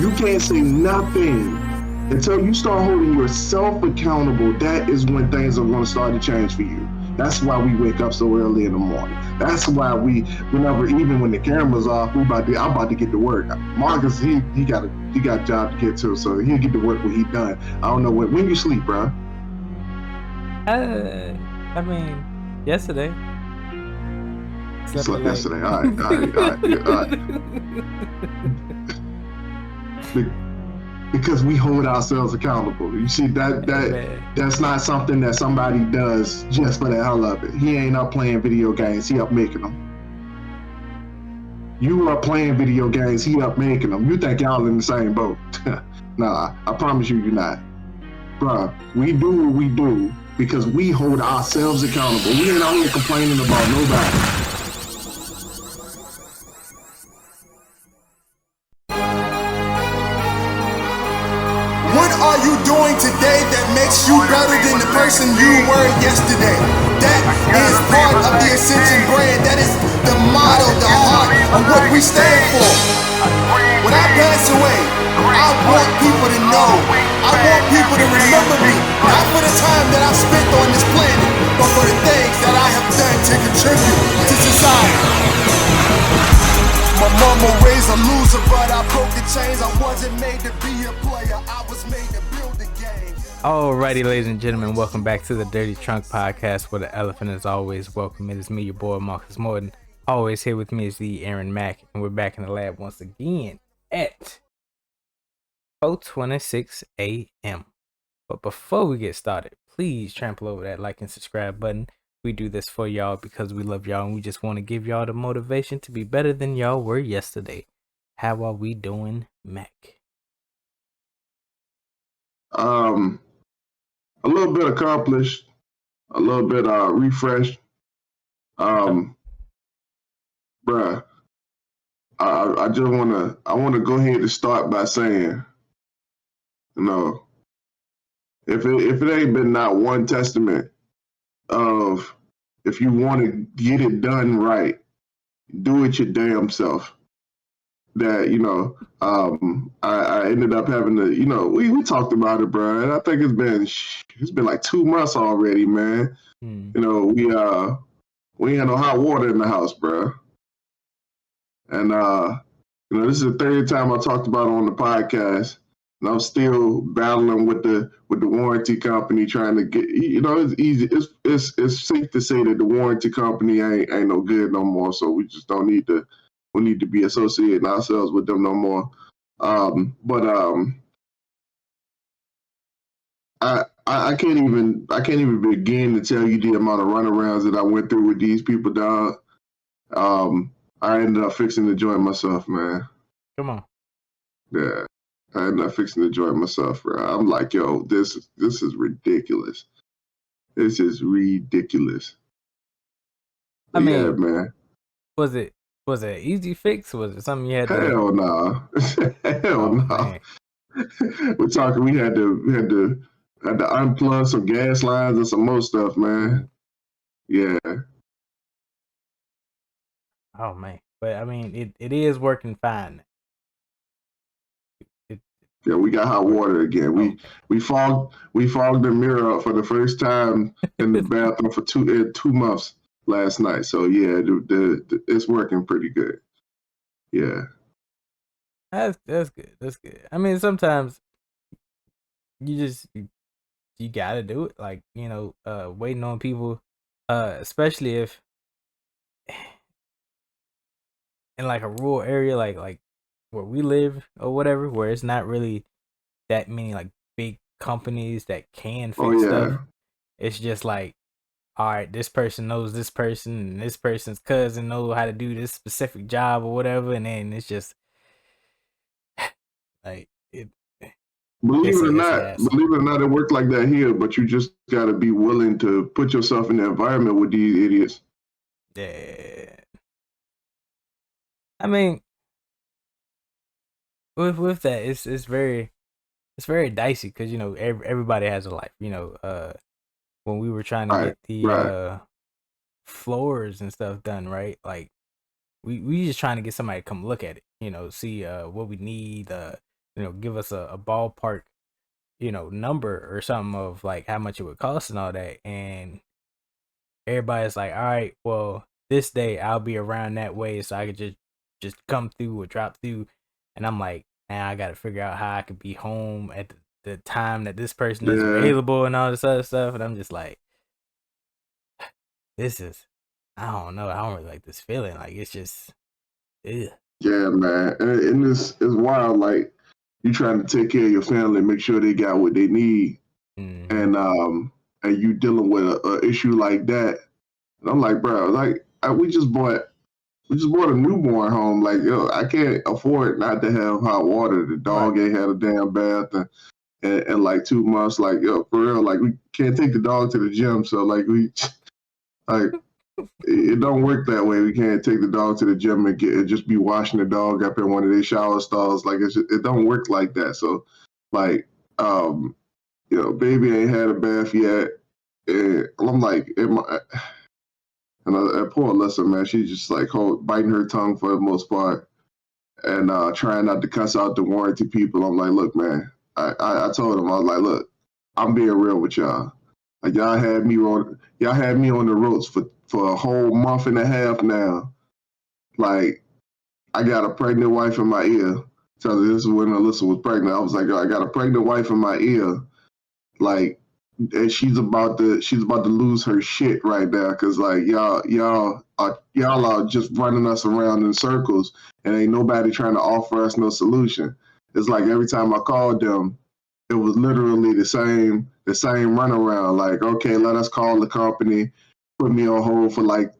You can't say nothing until you start holding yourself accountable. That is when things are going to start to change for you. That's why we wake up so early in the morning. That's why whenever, even when the camera's off, I'm about to get to work. Marcus, he got a job to get to, so he'll get to work when he done. I don't know when you sleep, bro. I mean, yesterday. You slept yesterday. All right. Because we hold ourselves accountable. You see, that's not something that somebody does just for the hell of it. He ain't up playing video games, he up making them. You are playing video games, he up making them. You think y'all in the same boat. Nah, I promise you're not. Bruh, we do what we do because we hold ourselves accountable. We ain't out here complaining about nobody. What are you doing today that makes you better than the person you were yesterday? That is part of the Ascension brand. That is the motto, the heart of what we stand for. When I pass away, I want people to know. I want people to remember me, not for the time that I spent on this planet, but for the things that I have done to contribute to society. My mama raised a loser, but I broke the chains. I wasn't made to be a player, I was made to build a game. Alrighty, ladies and gentlemen, welcome back to the Dirty Trunk Podcast, where the elephant is always welcome. It is me, your boy Marcus Morton. Always here with me is the Aaron Mack, and we're back in the lab once again at 4:26 a.m. But before we get started, please trample over that like and subscribe button. We do this for y'all because we love y'all and we just want to give y'all the motivation to be better than y'all were yesterday. How are we doing, Mac? A little bit accomplished, a little bit refreshed. Bruh, I just wanna go ahead and start by saying, you know, if it ain't been not one testament of if you want to get it done right, do it your damn self. That I ended up having to, we talked about it, bro. And I think it's been like 2 months already, man. You know, we ain't had no hot water in the house, bro. And this is the third time I talked about it on the podcast. And I'm still battling with the warranty company trying to get. It's easy. It's safe to say that the warranty company ain't no good no more. So we just don't need to. We need to be associating ourselves with them no more. I can't even begin to tell you the amount of runarounds that I went through with these people, dog. I ended up fixing the joint myself, man. Come on. Yeah. I ended up fixing the joint myself, bro. I'm like, yo, this is ridiculous. This is ridiculous. I mean, yeah, man. Was it an easy fix? Was it something you had to? Hell no. Hell no. We're talking. We had to unplug some gas lines and some more stuff, man. Yeah. Oh man, but I mean, it is working fine. Yeah, we got hot water again. We fogged the mirror up for the first time in the bathroom for 2 months last night. So yeah, it's working pretty good. Yeah. That's good. That's good. I mean, sometimes you gotta do it. Like, waiting on people, especially if in like a rural area, like where we live or whatever, where it's not really that many like big companies that can fix stuff. It's just like, all right, this person knows this person, and this person's cousin knows how to do this specific job or whatever, and then it's just like it. Believe it or not, it worked like that here. But you just got to be willing to put yourself in the environment with these idiots. Yeah. I mean, with that, it's very dicey because everybody has a life. When we were trying to get the floors and stuff done, right? Like we just trying to get somebody to come look at it. See what we need. give us a ballpark, number or something of like how much it would cost and all that. And everybody's like, all right, well, this day I'll be around that way, so I could just come through or drop through. And I'm like, now I got to figure out how I could be home at the time that this person is available and all this other stuff. And I'm just like, this is, I don't know. I don't really like this feeling. Like, it's just, ugh. Yeah, man. And it's wild. Like, you trying to take care of your family, make sure they got what they need. Mm-hmm. And you dealing with a issue like that. And I'm like, bro, like, we just bought a newborn home. Like, yo, I can't afford not to have hot water. The dog ain't had a damn bath in like 2 months. Like, yo, for real, like, we can't take the dog to the gym. So, like, it don't work that way. We can't take the dog to the gym and just be washing the dog up in one of their shower stalls. Like, it don't work like that. So, like, baby ain't had a bath yet. And I'm like, and poor Alyssa, man, she's just like biting her tongue for the most part and trying not to cuss out the warranty people. I'm like, look, man, I told him, I was like, look, I'm being real with y'all. Like, y'all had me on the ropes for a whole month and a half now. Like, I got a pregnant wife in my ear. So this is when Alyssa was pregnant. I was like, I got a pregnant wife in my ear. Like, and she's about to lose her shit right now because like y'all are just running us around in circles and ain't nobody trying to offer us no solution. It's like every time I called them, it was literally the same runaround. Like, okay, let us call the company, put me on hold for like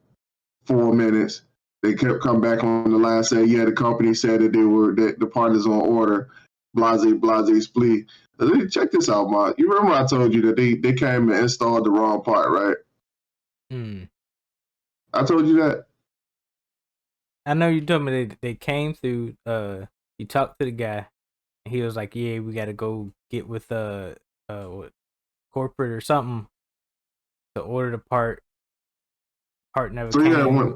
4 minutes. They kept come back on the line, say, yeah, the company said that the part is on order. Blase, split. Check this out, Mark. You remember I told you that they came and installed the wrong part, right? I told you that. I know you told me they came through. You talked to the guy, and he was like, "Yeah, we got to go get with corporate or something to order the part. Part never came." Yeah,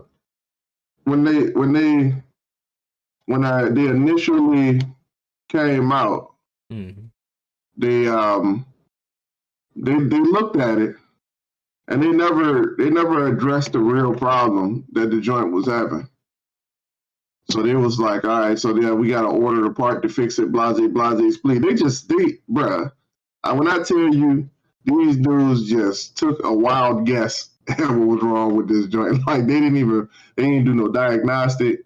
when they initially came out, they looked at it and they never addressed the real problem that the joint was having. So they was like, all right, so yeah, we gotta order the part to fix it, blase, split. Bruh. When I tell you these dudes just took a wild guess at what was wrong with this joint. Like they didn't do no diagnostic.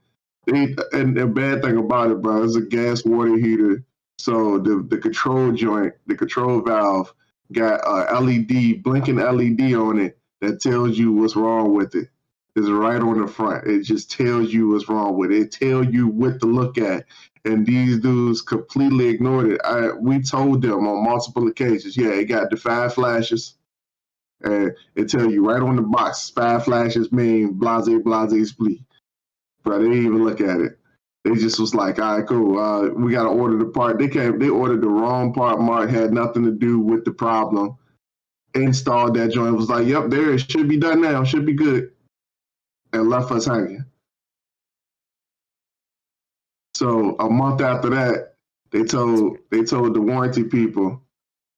And the bad thing about it, bro, it's a gas water heater. So the control joint, the control valve got a LED, blinking LED on it that tells you what's wrong with it. It's right on the front. It just tells you what's wrong with it. It tells you what to look at. And these dudes completely ignored it. We told them on multiple occasions, yeah, it got the 5 flashes. And it tells you right on the box, 5 flashes mean blase, split. But they didn't even look at it. They just was like, all right, cool. We got to order the part. They ordered the wrong part. Mark had nothing to do with the problem. Installed that joint. Was like, yep, there. It should be done now. Should be good. And left us hanging. So a month after that, they told the warranty people,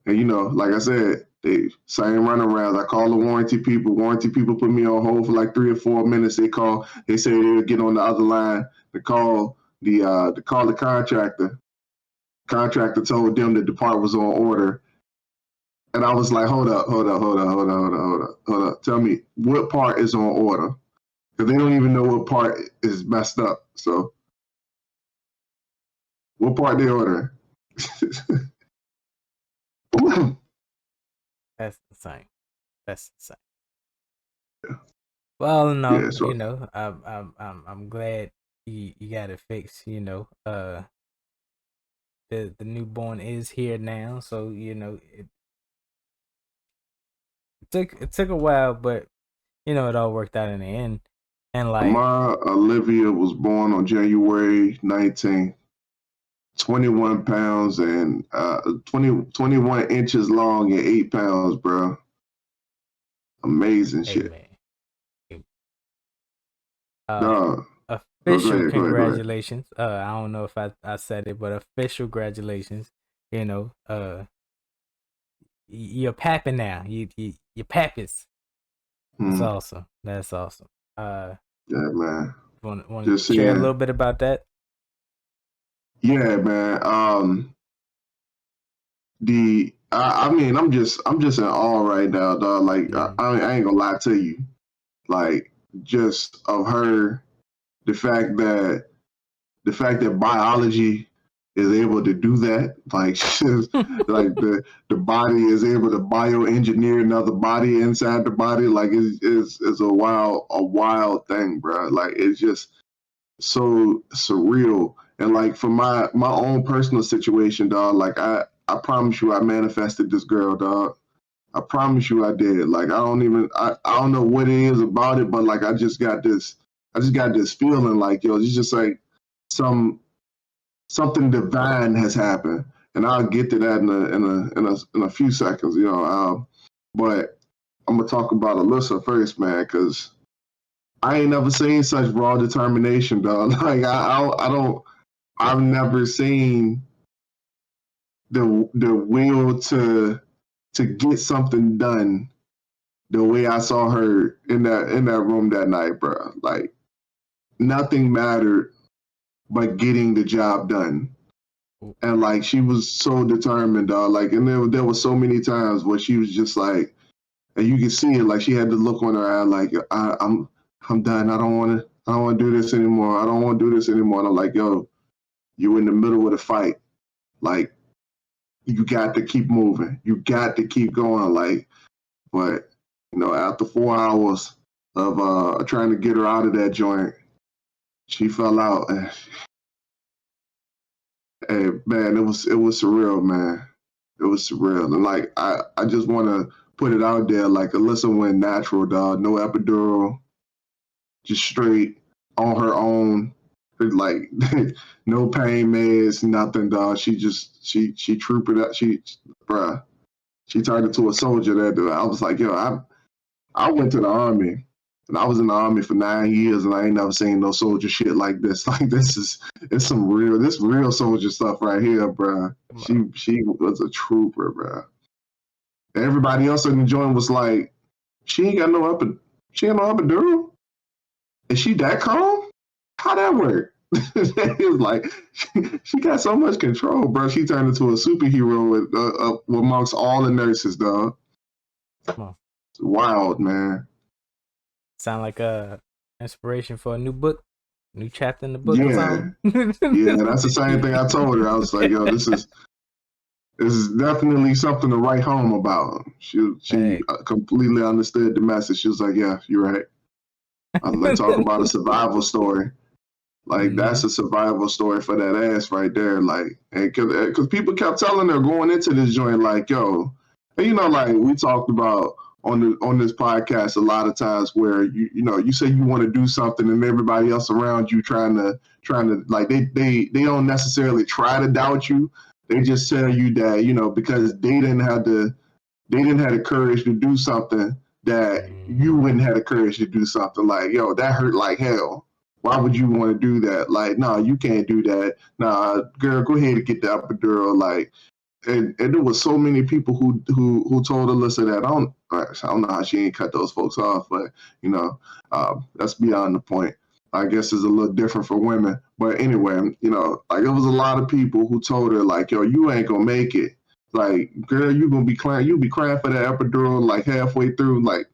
and like I said, they same runarounds. I called the warranty people. Warranty people put me on hold for like 3 or 4 minutes. They say they'll get on the other line to call the contractor. Contractor told them that the part was on order. And I was like, hold up. Tell me what part is on order. Because they don't even know what part is messed up. So what part they ordering? That's insane. Yeah. Well, no, yeah, so, I'm glad you got it fixed. The newborn is here now, so it took a while, but it all worked out in the end. And like my Olivia was born on January 19th. 21 pounds and 21 inches long and 8 pounds, bro. Amazing shit. Man. official Go ahead. congratulations. I don't know if I said it, but official congratulations. You know, you're papping now. You're pappas. That's awesome. That's awesome. Yeah, man. Want to Just share a saying. little bit about that? Yeah, man. I mean, I'm just in awe right now, dog. Like, I ain't gonna lie to you. Like, just of her, the fact that biology is able to do that, like, like the body is able to bioengineer another body inside the body, like, it's a wild thing, bro. Like, it's just so surreal. And like for my own personal situation, dog, like I promise you I manifested this girl, dog. I promise you I did. Like I don't know what it is about it, but like I just got this feeling like, yo, it's just like something divine has happened. And I'll get to that in a few seconds, you know. But I'm gonna talk about Alyssa first, man, because I ain't never seen such raw determination, dog. Like I don't. I've never seen the will to get something done the way I saw her in that room that night, bro. Like nothing mattered but getting the job done. And like she was so determined, dog. Like, and there was so many times where she was just like, and you could see it, like she had the look on her eye, like I'm done. I don't want to do this anymore. I don't want to do this anymore. And I'm like, yo, you in the middle of the fight. Like, you got to keep moving. You got to keep going. Like, but you know, after 4 hours of trying to get her out of that joint, she fell out. And man, it was surreal, man. It was surreal. And like I just want to put it out there, like Alyssa went natural, dog. No epidural, just straight on her own. Like no pain meds, nothing, dog. She trooped it up. She turned into a soldier there, dude. I was like, yo, I went to the army. And I was in the army for 9 years, and I ain't never seen no soldier shit like this. Like it's real soldier stuff right here, bro. She was a trooper, bro. Everybody else in the joint was like, she ain't no epidural. Is she that calm? How that work? It was like she got so much control, bro. She turned into a superhero amongst all the nurses, dog. It's wild, man. Sound like a inspiration for a new book, new chapter in the book. Yeah, yeah, that's the same thing I told her. I was like, yo, this is definitely something to write home about. She completely understood the message. She was like, yeah, you're right. I was like, talk about a survival story. Like that's a survival story for that ass right there. Like, and because people kept telling her going into this joint, like, yo, and you know, like we talked about on this podcast a lot of times where you say you want to do something and everybody else around you trying to like they don't necessarily try to doubt you. They just tell you that, you know, because they didn't have the courage to do something that you wouldn't have the courage to do something. Like, yo, that hurt like hell. Why would you want to do that? Like, no, you can't do that. Nah, girl, go ahead and get the epidural. Like, and there was so many people who told Alyssa that. I don't know how she ain't cut those folks off, but you know, that's beyond the point. I guess it's a little different for women, but anyway, you know, like it was a lot of people who told her like, yo, you ain't gonna make it. Like, girl, you gonna be crying. You be crying for that epidural like halfway through. Like,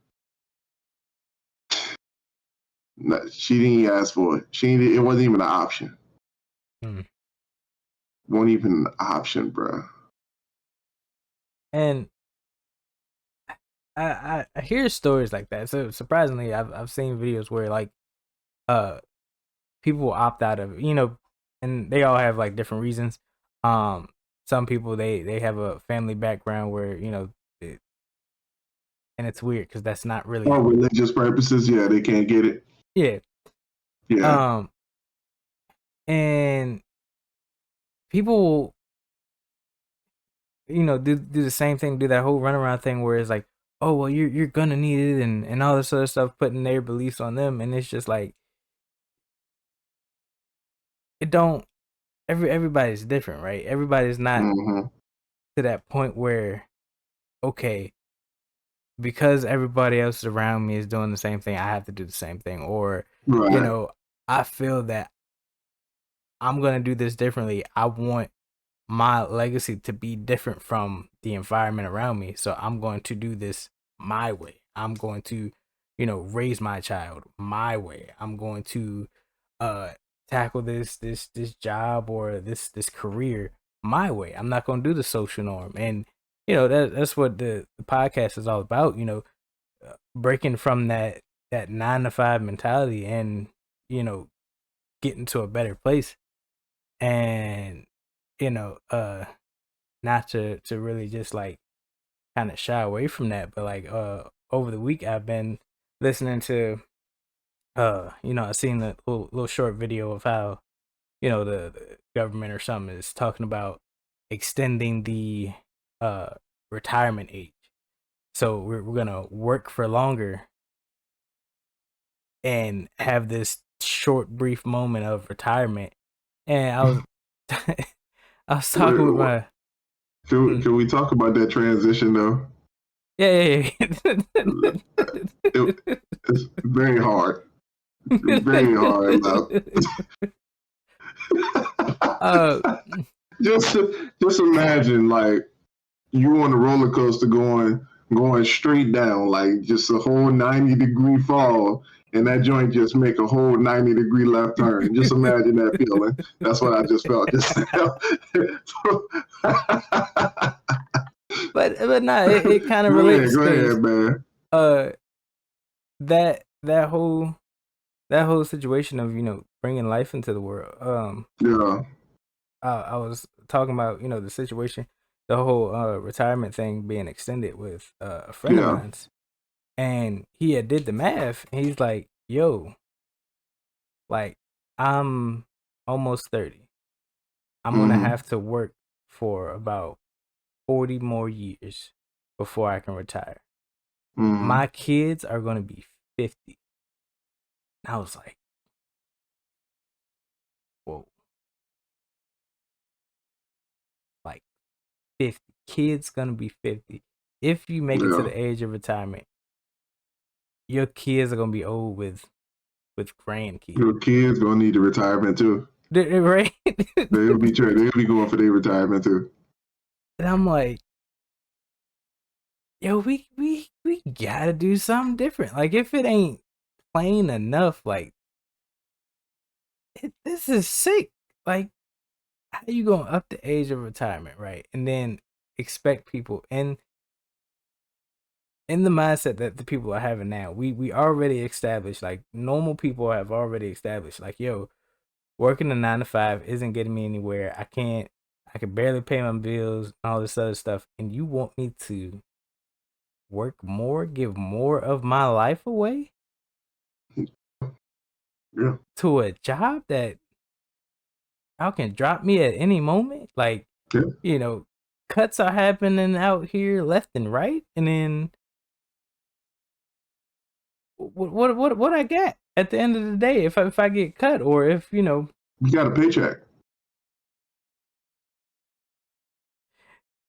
no, she didn't ask for it. It wasn't even an option. Wasn't even an option, bro. And I hear stories like that. So surprisingly, I've seen videos where like people opt out of, you know, and they all have like different reasons. Some people they have a family background where, you know, and it's weird because that's not really for religious purposes. Yeah, they can't get it. Yeah. And people, you know, do the same thing, do that whole runaround thing where it's like, oh well, you're gonna need it and all this other stuff, putting their beliefs on them, and it's just like it don't. Everybody's different, right? Everybody's not to that point where, okay, because everybody else around me is doing the same thing, I have to do the same thing, or I feel that I'm gonna do this differently. I want my legacy to be different from the environment around me, so I'm going to do this my way. I'm going to, raise my child my way. I'm going to tackle this job or this career my way. I'm not going to do the social norm. And that's what the podcast is all about, breaking from that 9 to 5 mentality and getting to a better place. And not to really just like kind of shy away from that, but like over the week I've been listening to I seen a little short video of how the government or something is talking about extending the retirement age. So we're gonna work for longer and have this short brief moment of retirement. And I was I was talking with my Can we talk about that transition though? Yeah. It's very hard. Very hard. Just imagine like you on a roller coaster going straight down, like just a whole 90-degree fall, and that joint just make a whole 90-degree left turn. Just imagine that feeling. That's what I just felt just now. But no, it kind of relates. Go ahead, man. That whole situation of bringing life into the world. I was talking about the situation, the whole retirement thing being extended with a friend of mine's, and he had did the math, and he's like, "Yo, like I'm almost 30. I'm gonna have to work for about 40 more years before I can retire. My kids are gonna be 50." And I was like, "Whoa." Like 50. Kids gonna be 50. If you make it to the age of retirement, your kids are gonna be old with grandkids. Your kids gonna need the retirement too. Right? They'll be going for their retirement too. And I'm like, yo, we gotta do something different. Like if it ain't plain enough, like this is sick. Like how you gonna up the age of retirement, right? And then expect people in the mindset that the people are having now. We already established, like normal people have already established, like, yo, working a 9 to 5 isn't getting me anywhere. I can barely pay my bills, all this other stuff. And you want me to work more, give more of my life away? Yeah. To a job that y'all can drop me at any moment? Like, cuts are happening out here left and right, and then what I get at the end of the day if I get cut, or if you got a paycheck.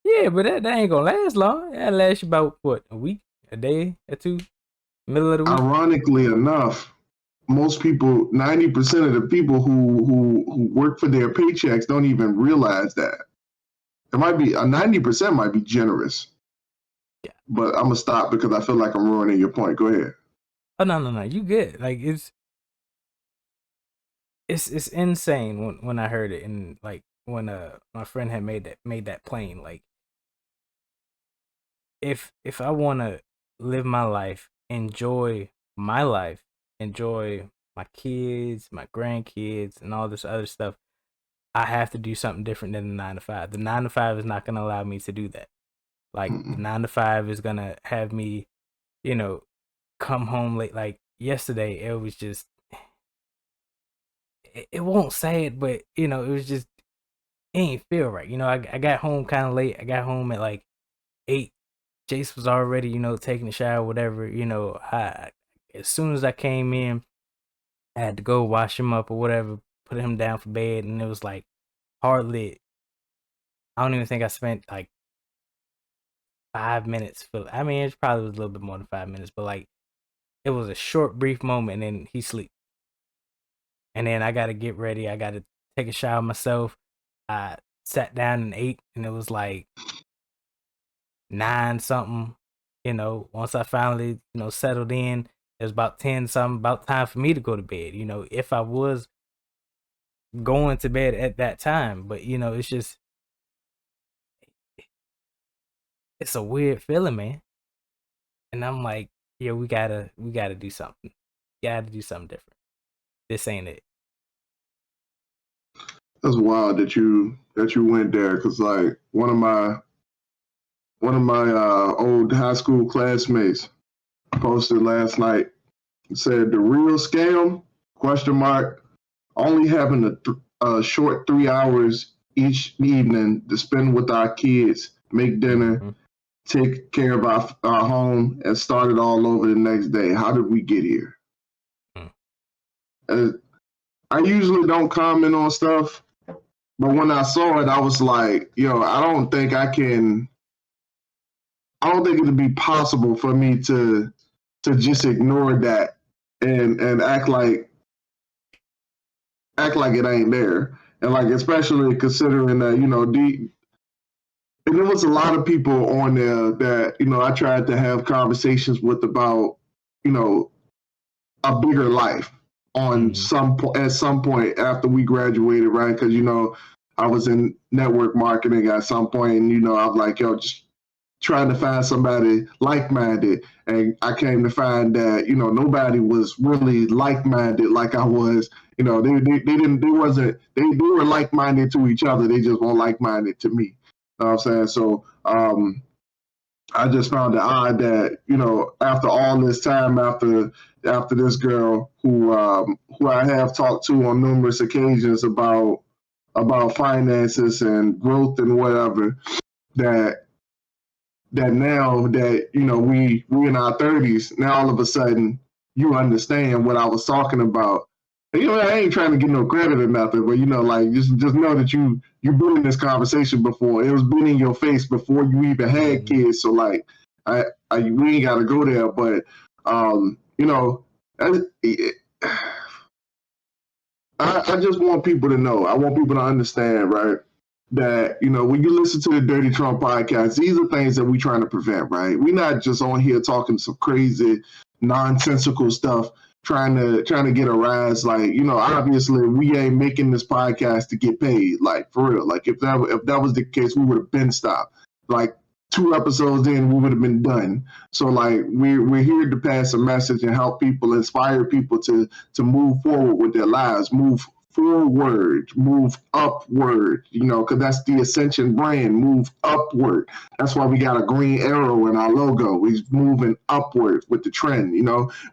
Yeah, but that ain't gonna last long. That lasts about what, a week, a day, or two, middle of the week. Ironically enough, most people, 90% of the people who work for their paychecks don't even realize that. It might be 90% might be generous. Yeah. But I'm gonna stop because I feel like I'm ruining your point. Go ahead. Oh no, you good. Like it's insane when I heard it, and like when my friend had made that plain. Like if I wanna live my life, enjoy my life, enjoy my kids, my grandkids, and all this other stuff, I have to do something different than the 9 to 5. The 9 to 5 is not gonna allow me to do that. Like the 9 to 5 is gonna have me, come home late. Like yesterday, it was just, it won't say it, but it was just, it ain't feel right. I got home kind of late. I got home at like 8. Jace was already, taking a shower, whatever. As soon as I came in, I had to go wash him up or whatever, put him down for bed, and it was like hardly. I don't even think I spent like 5 minutes. I mean, it probably was a little bit more than 5 minutes, but like it was a short, brief moment, and then he sleep. And then I got to get ready. I got to take a shower myself. I sat down and ate, and it was like 9 something. You know, once I finally, settled in, it was about 10 something, about time for me to go to bed. You know, if I was going to bed at that time, but it's just, it's a weird feeling, man. And I'm like, yeah, we gotta do something. Gotta do something different. This ain't it. That's wild that you went there, because like one of my old high school classmates posted last night, said the real scam, question mark, only having a short 3 hours each evening to spend with our kids, make dinner, take care of our home, and start it all over the next day. How did we get here? I usually don't comment on stuff, but when I saw it, I was like, yo, I don't think it'd be possible for me to just ignore that and act like it ain't there. And like, especially considering that, and there was a lot of people on there that, I tried to have conversations with about, a bigger life on at some point after we graduated, right? Because, I was in network marketing at some point, and, I was like, yo, just trying to find somebody like-minded. And I came to find that, nobody was really like-minded like I was. They were like-minded to each other. They just weren't like-minded to me. You know what I'm saying? So I just found it odd that, after all this time, after this girl who I have talked to on numerous occasions about finances and growth and whatever, that now that, we in our 30s, now all of a sudden you understand what I was talking about. And, I ain't trying to get no credit or nothing, but like just know that you've been in this conversation before. It was been in your face before you even had kids. So like, we ain't got to go there, but I just want people to know. I want people to understand, right? That, when you listen to the Dirty Trump podcast, these are things that we're trying to prevent, right? We're not just on here talking some crazy, nonsensical stuff, trying to get a rise. Like, obviously we ain't making this podcast to get paid, like for real. Like if that was the case, we would have been stopped. Like 2 episodes in, we would have been done. So like we're here to pass a message and help people, inspire people to move forward with their lives, move forward, move upward, because that's the Ascension brand, move upward. That's why we got a green arrow in our logo. We're moving upward with the trend,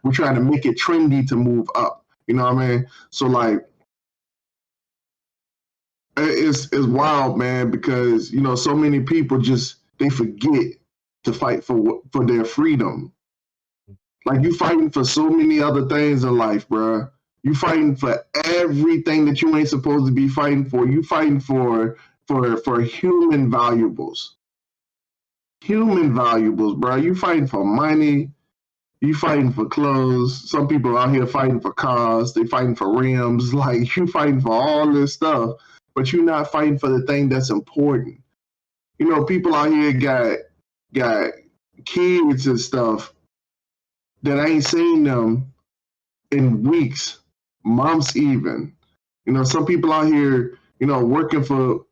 We're trying to make it trendy to move up, you know what I mean? So like, it's wild, man, because, so many people they forget to fight for their freedom. Like, you fighting for so many other things in life, bruh. You fighting for everything that you ain't supposed to be fighting for. You fighting for human valuables. Human valuables, bro. You fighting for money. You fighting for clothes. Some people out here fighting for cars. They fighting for rims. Like, you fighting for all this stuff, but you're not fighting for the thing that's important. People out here got kids and stuff that I ain't seen them in weeks, months even. Some people out here, working for,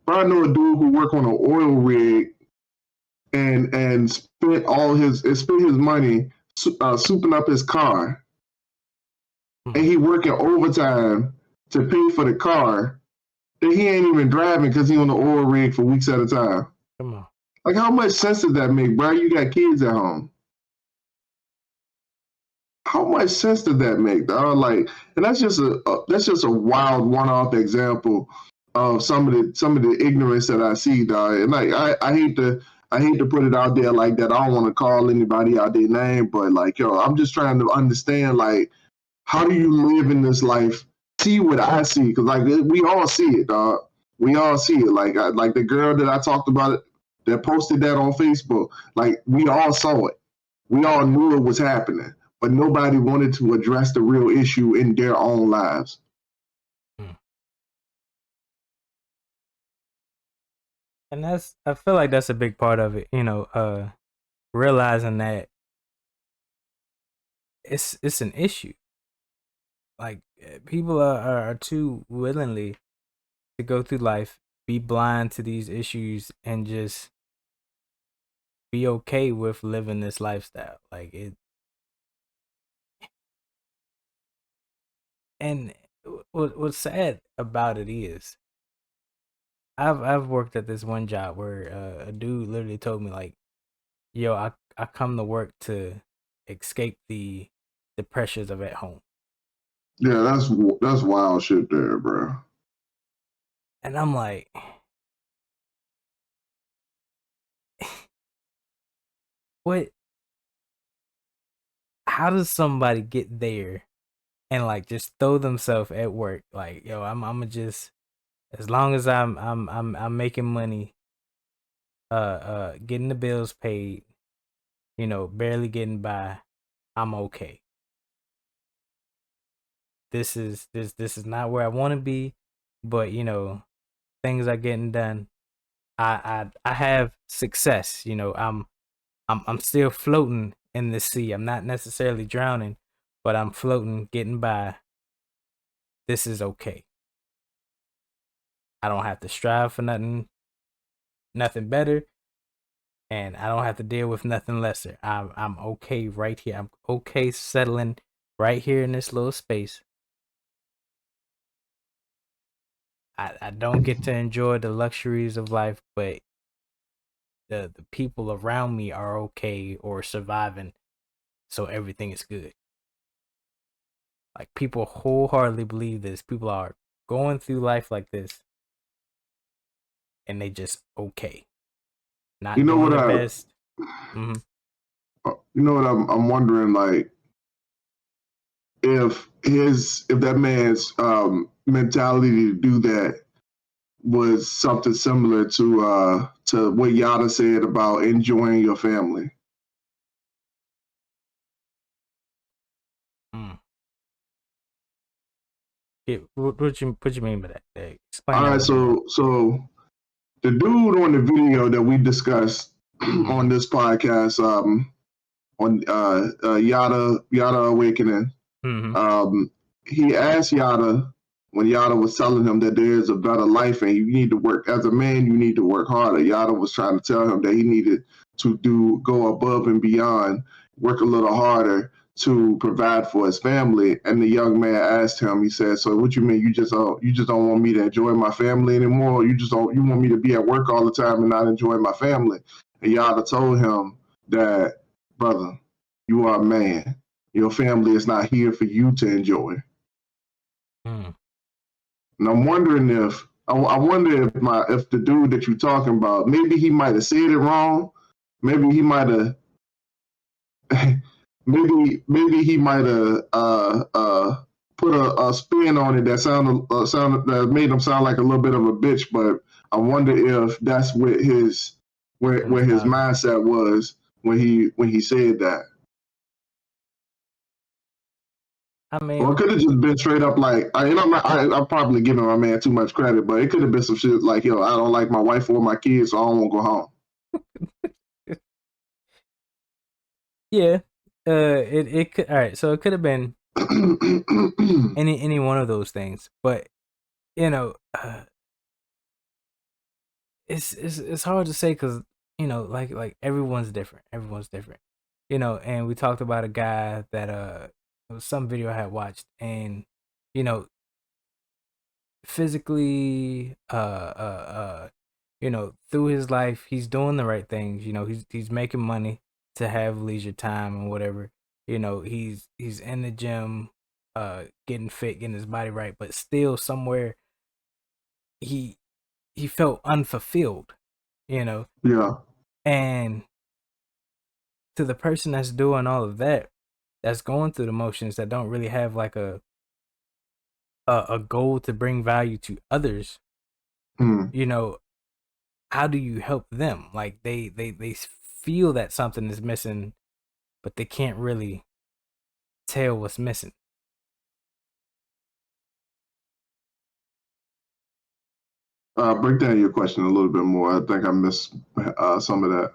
I know a dude who worked on an oil rig and spent his money souping up his car. And he working overtime to pay for the car that he ain't even driving because he on the oil rig for weeks at a time. Come on. Like, how much sense does that make, bro? You got kids at home. How much sense did that make, dog? Like, and that's just a wild one-off example of some of the ignorance that I see, dog. And like, I hate to put it out there like that. I don't want to call anybody out their name, but like, yo, I'm just trying to understand, like, how do you live in this life see what I see, because like we all see it, dog. We all see it. Like the girl that I talked about that posted that on Facebook. Like we all saw it. We all knew it was happening, but nobody wanted to address the real issue in their own lives. And I feel like that's a big part of it, realizing that it's an issue. Like people are too willingly to go through life, be blind to these issues, and just be okay with living this lifestyle. Like it, and what's sad about it is, I've worked at this one job where a dude literally told me like, "Yo, I come to work to escape the pressures of at home." Yeah, that's wild shit there, bro. And I'm like, what? How does somebody get there and like just throw themselves at work? Like, yo, I'm just, as long as I'm making money, getting the bills paid, barely getting by, I'm okay. This is not where I want to be, but things are getting done. I have success. I'm still floating in the sea. I'm not necessarily drowning, but I'm floating, getting by. This is okay. I don't have to strive for nothing better, and I don't have to deal with nothing lesser. I'm okay right here. I'm okay settling right here in this little space. I don't get to enjoy the luxuries of life, but the people around me are okay or surviving, so everything is good. Like people wholeheartedly believe this. People are going through life like this, and they just okay, not You know doing what the I? best. Mm-hmm. You know what I'm wondering, like if that man's mentality to do that was something similar to what Yada said about enjoying your family. What you mean by that? Explain All that a right, little more. so the dude on the video that we discussed on this podcast, on Yada Awakening, he asked Yada when Yada was telling him that there is a better life and you need to work as a man, you need to work harder. Yada was trying to tell him that he needed to go above and beyond, work a little harder to provide for his family. And the young man asked him, he said, "So what you mean? You just don't want me to enjoy my family anymore? You want me to be at work all the time and not enjoy my family?" And Yada told him that, "Brother, you are a man. Your family is not here for you to enjoy." And I'm wondering I wonder if the dude that you're talking about, maybe he might have said it wrong. Maybe he might have maybe he might have put a spin on it that that made him sound like a little bit of a bitch. But I wonder if that's what where his mindset was when he said that. I mean, Or it could have just been straight up like, I'm probably giving my man too much credit, but it could have been some shit like, "Yo, I don't like my wife or my kids, so I don't want to go home." Yeah, it could. All right, so it could have been any one of those things, but it's hard to say because like everyone's different. And we talked about a guy that it was some video I had watched, and physically through his life he's doing the right things. He's making money to have leisure time and whatever. He's in the gym, getting fit, getting his body right, but still somewhere he felt unfulfilled. Yeah. And to the person that's doing all of that, that's going through the motions, that don't really have like a a goal to bring value to others, you know, how do you help them? Like they feel that something is missing, but they can't really tell what's missing. Break down your question a little bit more. I think I missed some of that.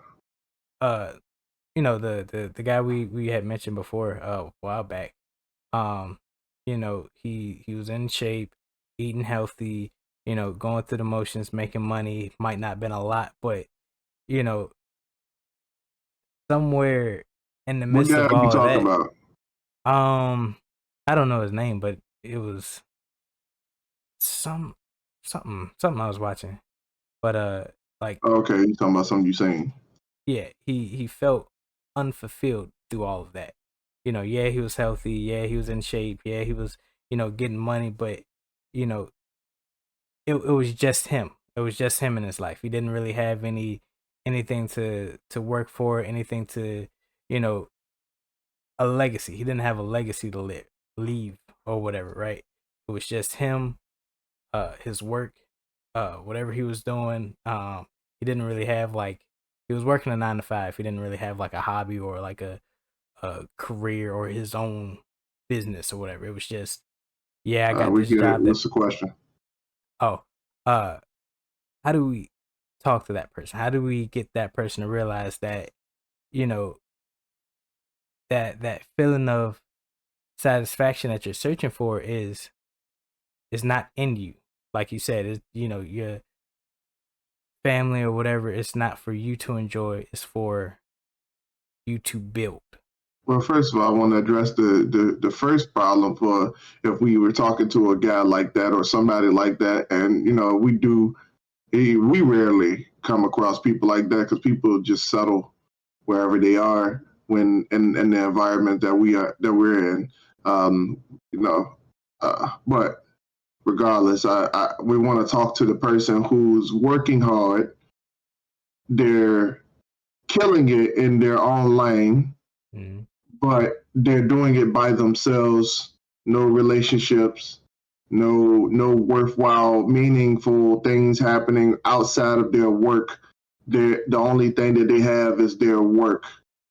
You know, the guy we had mentioned before a while back. You know, he was in shape, eating healthy, you know, going through the motions, making money. Might not been a lot, but you know, somewhere in the What midst guy of are you all of talking that, about? I don't know his name, but it was something I was watching. But like Okay, you talking about something you saying. yeah, he felt unfulfilled through all of that. You know, yeah, he was healthy, yeah, he was in shape, yeah, he was, you know, getting money, but you know, it was just him. It was just him in his life. He didn't really have anything to work for, anything to, you know, a legacy. He didn't have a legacy to leave or whatever, right? It was just him, his work, whatever he was doing. He didn't really have like he was working a 9 to 5. He didn't really have like a hobby or like a career or his own business or whatever. It was just, yeah, I got We this get it. job that What's the question? oh, uh how do we talk to that person? How do we get that person to realize that, you know, that feeling of satisfaction that you're searching for is not in you. Like you said, it's, you know, your family or whatever, it's not for you to enjoy, it's for you to build. Well, first of all, I want to address the first problem for if we were talking to a guy like that or somebody like that, and we rarely come across people like that because people just settle wherever they are when in the environment that we're in. Um, you know, but regardless, we want to talk to the person who's working hard. They're killing it in their own lane, Mm-hmm. but they're doing it by themselves. No relationships, no worthwhile, meaningful things happening outside of their work. The only thing that they have is their work,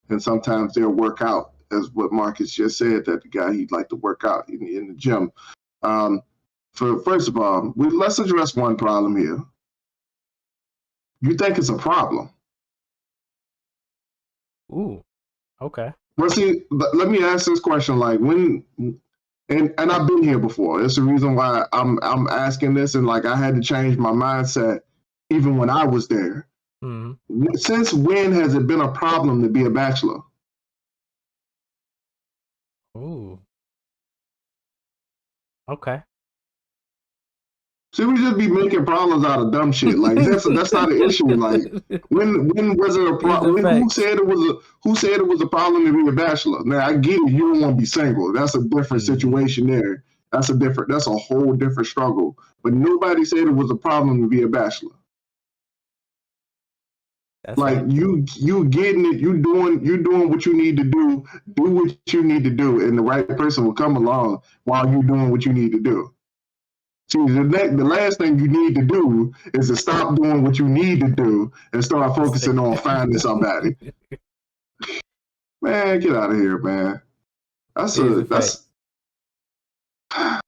and sometimes their workout, as what Marcus just said. That the guy he'd like to work out in the gym. Um, for first of all, let's address one problem here. You think it's a problem? Ooh, okay. Well, see, let me ask this question: like when, and I've been here before. That's the reason why I'm asking this, and like I had to change my mindset even when I was there. Mm-hmm. Since when has it been a problem to be a bachelor? Ooh, okay. See, we just be making problems out of dumb shit. Like that's not an issue. Like when was it a These are problem? facts. Who said it was a problem to be a bachelor? Now I get it. You don't want to be single. That's a different situation there. That's a whole different struggle. But nobody said it was a problem to be a bachelor. That's Like right. you getting it, you doing what you need to do what you need to do, and the right person will come along while you doing what you need to do. See, the last thing you need to do is to stop doing what you need to do and start focusing on finding somebody. Man, get out of here, man. These are facts. That's.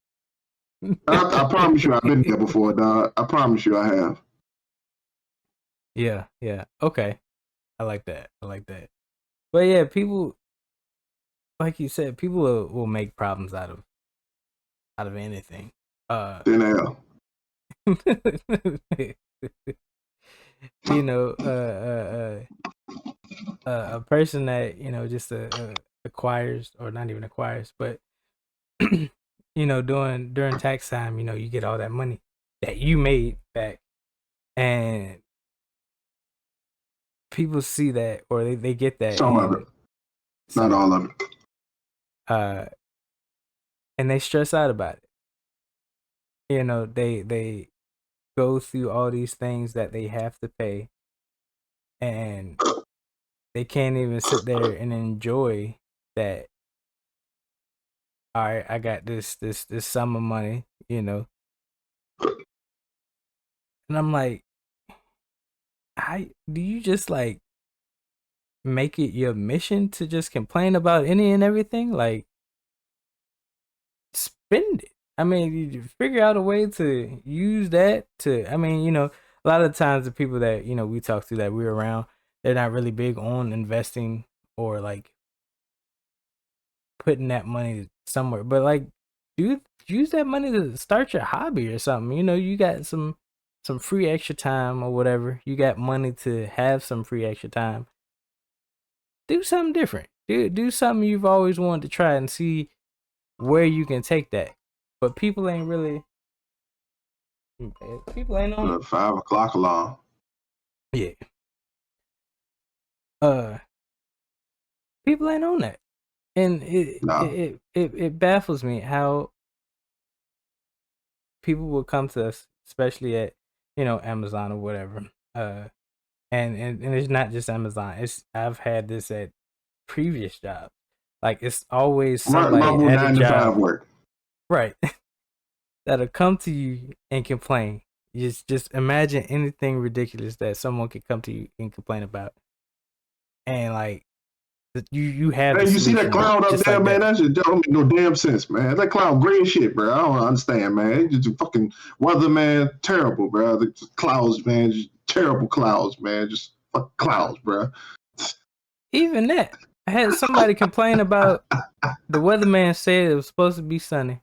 I promise you, I've been there before, dog. I promise you, I have. Yeah, yeah. Okay. I like that. I like that. But yeah, people, like you said, people will make problems out of anything. Then hell. You know, a person that, you know, just acquires, or not even acquires, but you know, during tax time, you know, you get all that money that you made back, and people see that, or they get that, Some of it, and not some of all it, of it. uh, and they stress out about it. You know, they go through all these things that they have to pay, and they can't even sit there and enjoy that all right, I got this sum of money, and I'm like, how do you just like make it your mission to just complain about any and everything? Like, spend it. I mean, you figure out a way to use that to. I mean, a lot of the times the people that we talk to that we're around, they're not really big on investing or like putting that money somewhere. But like, use that money to start your hobby or something. You got some free extra time or whatever. You got money to have some free extra time. Do something different. Do something you've always wanted to try and see where you can take that. But people ain't really. People ain't on. 5 o'clock alarm. Yeah. People ain't on that, and it baffles me how people will come to us, especially at Amazon or whatever. And it's not just Amazon. I've had this at previous jobs. Like it's always somebody at a job, work. right? That'll come to you and complain. Just imagine anything ridiculous that someone could come to you and complain about, and like you have. Man, you see that cloud up there, man? That shit don't make no damn sense, man. That cloud gray as shit, bro. I don't understand, man. It's just fucking weather, man. Terrible, bro. The clouds, man. Just terrible clouds, man. Just fucking clouds, bro. Even that, I had somebody complain about the weatherman said it was supposed to be sunny,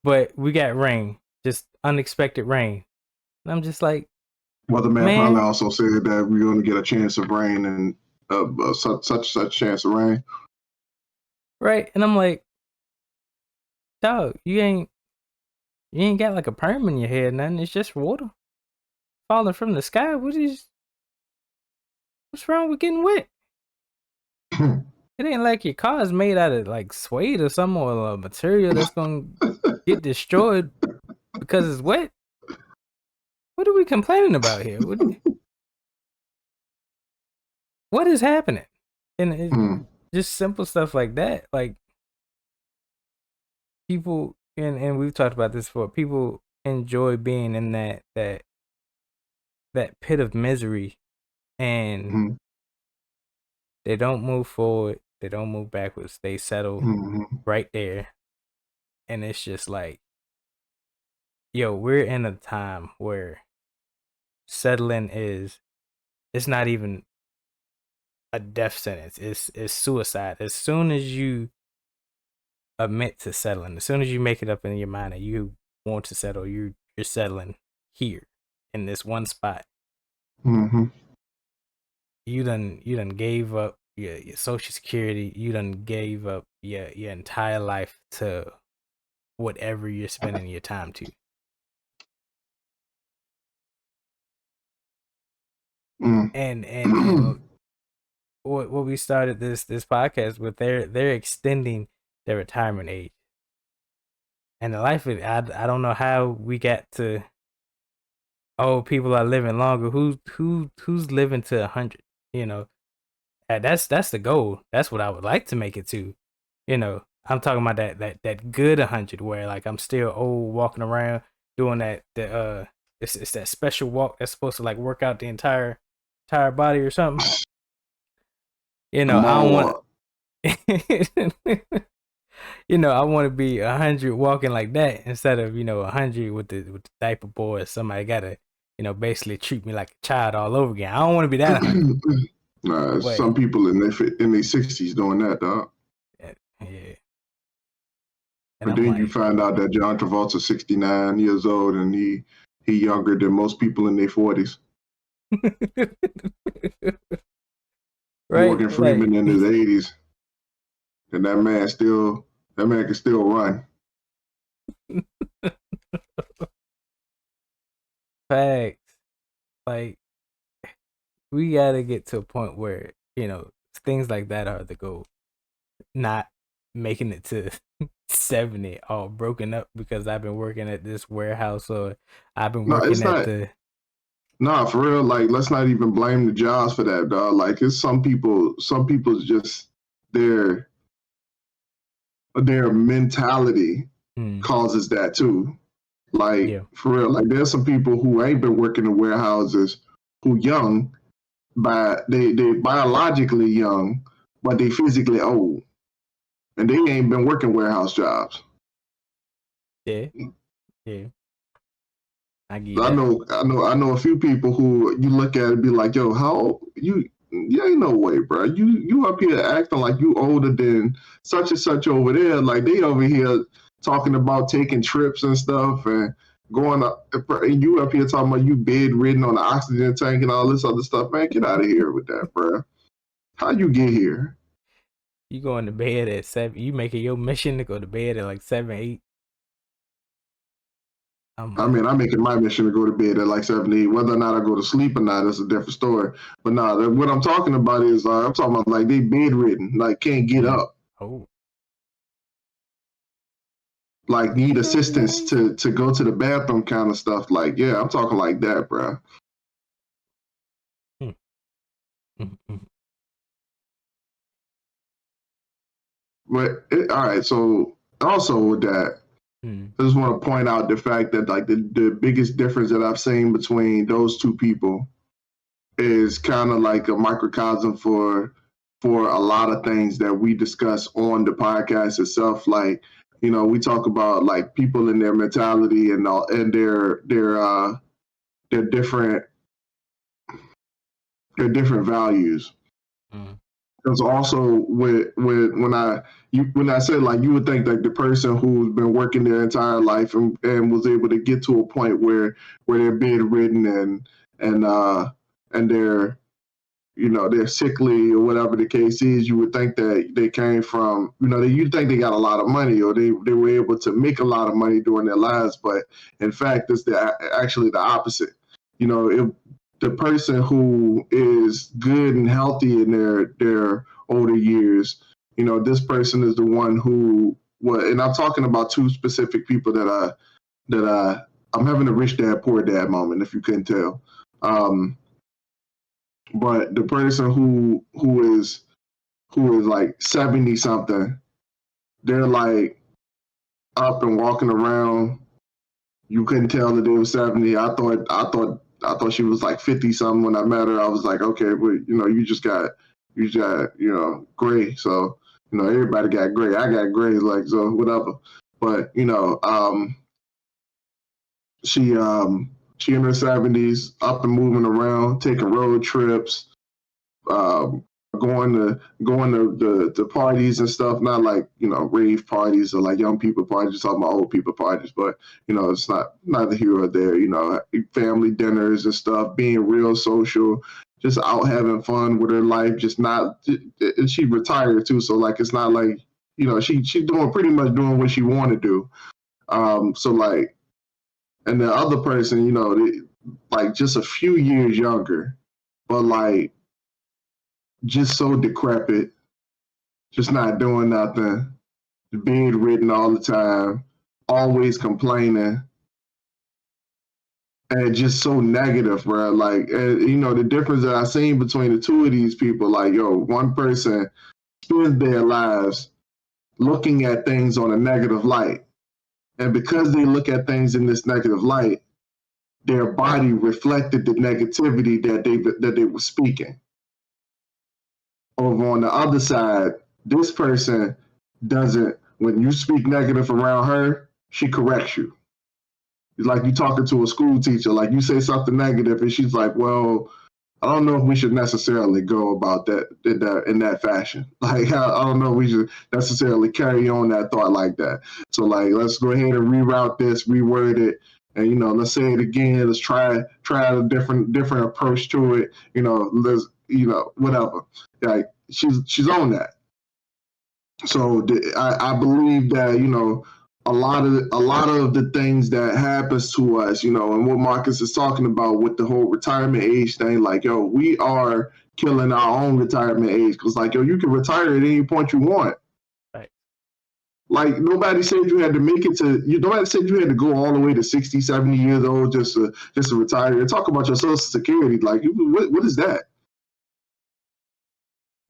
but we got rain, just unexpected rain. And I'm just like, weatherman probably also said that we're going to get a chance of rain and such chance of rain. Right, and I'm like, dog, you ain't got like a perm in your head, nothing. It's just water falling from the sky. What's wrong with getting wet? It ain't like your car is made out of like suede or some or material that's gonna get destroyed because it's wet. What are we complaining about here? What is happening? And just simple stuff like that. Like people, and we've talked about this before. People enjoy being in that pit of misery, and they don't move forward. They don't move backwards. They settle right there. And it's just like, yo, we're in a time where settling it's not even a death sentence. It's suicide. As soon as you admit to settling, as soon as you make it up in your mind that you want to settle, you're settling here in this one spot. You done gave up your Social Security. You done gave up your entire life to whatever you're spending your time to. And what we started this podcast with, they're extending their retirement age. And the life of I don't know how we got to, oh, people are living longer. Who's living to 100? That's the goal. That's what I would like to make it to. I'm talking about that good 100 where like I'm still old, walking around doing that. It's that special walk that's supposed to like work out the entire body or something. I don't want. I want to be 100 walking like that instead of 100 with the diaper boy. Somebody gotta basically treat me like a child all over again. I don't want to be that 100. Some people in their 60s doing that, dog. Yeah. And then you find out that John Travolta's 69 years old and he younger than most people in their 40s. Right. Morgan Freeman in his 80s, and that man can still run. Facts. Like, we gotta get to a point where things like that are the goal, not making it to 70 all broken up because I've been working at this warehouse or I've been working at the. Nah, for real, like, let's not even blame the jobs for that, dog. Like, it's some people just, they're their mentality causes that too. Like for real, like there's some people who ain't been working in warehouses who young, they biologically young, but they physically old, and they ain't been working warehouse jobs. Yeah. I know a few people who you look at and be like, yo, how old you ain't no way, bro. You up here acting like you older than such and such over there. Like they over here talking about taking trips and stuff and going up, and you up here talking about you bedridden on the oxygen tank and all this other stuff. Man, get out of here with that, bro. How you get here? You going to bed at 7? You making your mission to go to bed at like 7, 8? I'm making my mission to go to bed at like 7, 8. Whether or not I go to sleep or not, that's a different story. But nah, what I'm talking about is I'm talking about like they bedridden, like can't get up. Oh. Like need assistance to go to the bathroom kind of stuff. Like, yeah, I'm talking like that, bro. But all right, so also with that, I just want to point out the fact that like the biggest difference that I've seen between those two people is kind of like a microcosm for a lot of things that we discuss on the podcast itself. Like, you know, we talk about like people and their mentality and all, and their different values. Because also when I said like you would think like the person who's been working their entire life and was able to get to a point where they're bedridden and they're, you know, they're sickly or whatever the case is, you would think that they came from, you know, you think they got a lot of money or they were able to make a lot of money during their lives, but in fact it's actually the opposite. You know, if the person who is good and healthy in their older years, you know, this person is the one who, and I'm talking about two specific people that I'm having a rich dad, poor dad moment, if you couldn't tell. But the person who is like 70 something, they're like up and walking around. You couldn't tell that they were 70. I thought she was like 50 something when I met her. I was like, okay, but you know, you just got, you know, gray. So, you know, everybody got gray. I got gray, like, so whatever. But, you know, she in her 70s, up and moving around, taking road trips, going to parties and stuff, not like, you know, rave parties or like young people parties, just talking about old people parties, but, you know, it's neither here or there, you know, family dinners and stuff, being real social, just out having fun with her life, just not, and she retired too, so like, it's not like, you know, she's pretty much doing what she want to do. So like, and the other person, you know, like just a few years younger, but like, just so decrepit, just not doing nothing, bedridden all the time, always complaining, and just so negative, bro. Like, and, you know, the difference that I seen between the two of these people, like, yo, one person spends their lives looking at things on a negative light, and because they look at things in this negative light, their body reflected the negativity that they were speaking. Over on the other side, this person doesn't, when you speak negative around her, she corrects you. It's like you talking to a school teacher, like you say something negative and she's like, well, I don't know if we should necessarily go about that in that fashion. Like, I don't know if we should necessarily carry on that thought like that. So like, let's go ahead and reroute this, reword it, and, you know, let's say it again. Let's try a different approach to it. You know, let's, you know, whatever. Like, she's on that. So I believe that, you know, a lot of the things that happens to us, you know, and what Marcus is talking about with the whole retirement age thing, like, yo, we are killing our own retirement age, because like, yo, you can retire at any point you want. Right. Like, nobody said you had to make it to, nobody said you had to go all the way to 60, 70 years old just to retire. And talk about your Social Security. Like, what is that?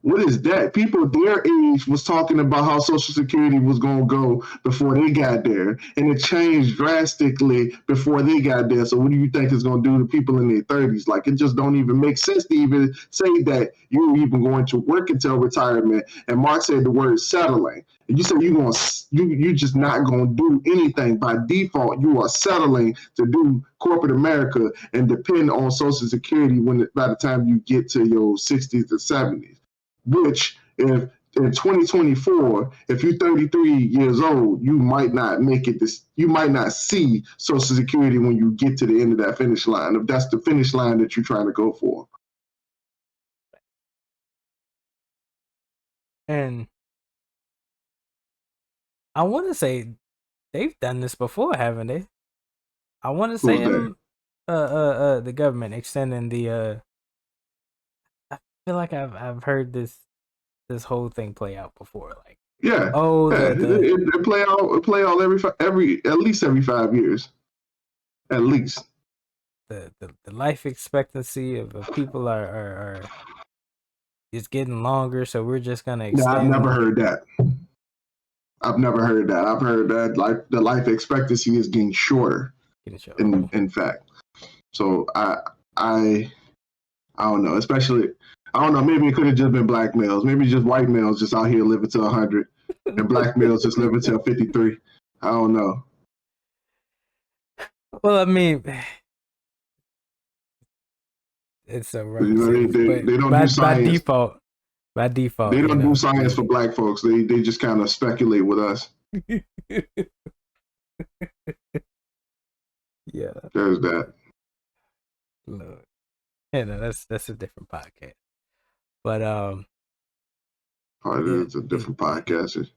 What is that? People their age was talking about how Social Security was going to go before they got there, and it changed drastically before they got there. So what do you think it's going to do to people in their 30s? Like, it just don't even make sense to even say that you're even going to work until retirement. And Mark said the word settling. And you said you're just not going to do anything. By default, you are settling to do corporate America and depend on Social Security by the time you get to your 60s to 70s. Which, if in 2024, if you're 33 years old, you might not make it. You might not see Social Security when you get to the end of that finish line, if that's the finish line that you're trying to go for. And I want to say they've done this before, haven't they? I want to say the government extending the I feel like I've heard this whole thing play out before. Like, yeah, it play out every at least every 5 years, at least. The life expectancy of people are is getting longer, so we're just gonna extend. Yeah, I've never heard that. I've heard that the life expectancy is getting shorter. In fact, so I don't know. Especially, I don't know. Maybe it could have just been black males. Maybe just white males just out here living to 100, and black males just living till 53. I don't know. Well, I mean, it's a relative, they don't do science by default. They don't do science for black folks. They just kind of speculate with us. Yeah, there's that. Lord. Yeah, no, that's a different podcast. But it's a different podcast.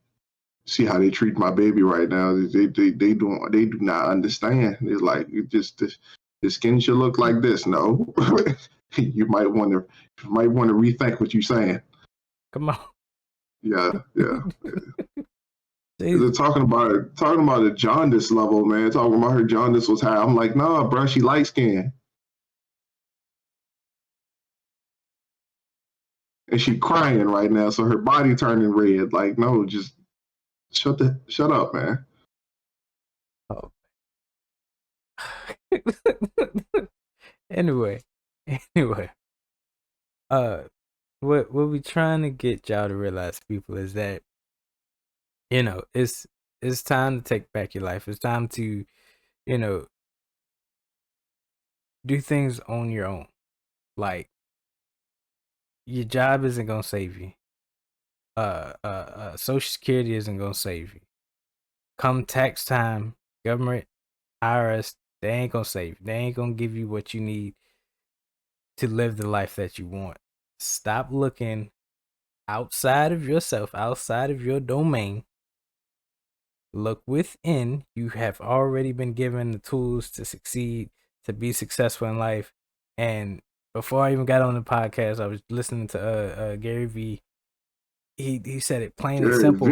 See how they treat my baby right now. They do not understand. It's like the skin should look like this. No, you might want to rethink what you're saying. Come on. Yeah. They're talking about the jaundice level, man. Talking about her jaundice was high. I'm like, nah, bro, she light skinned. And she crying right now, so her body turning red. Like, no, just shut up, man. Oh. Anyway, what we trying to get y'all to realize, people, is that it's time to take back your life. It's time to do things on your own. Like, your job isn't gonna save you. Social Security isn't gonna save you. Come tax time, government, IRS, they ain't gonna save you. They ain't gonna give you what you need to live the life that you want. Stop looking outside of yourself, outside of your domain. Look within. You have already been given the tools to succeed, to be successful in life. And before I even got on the podcast, I was listening to Gary V. He said it plain and simple.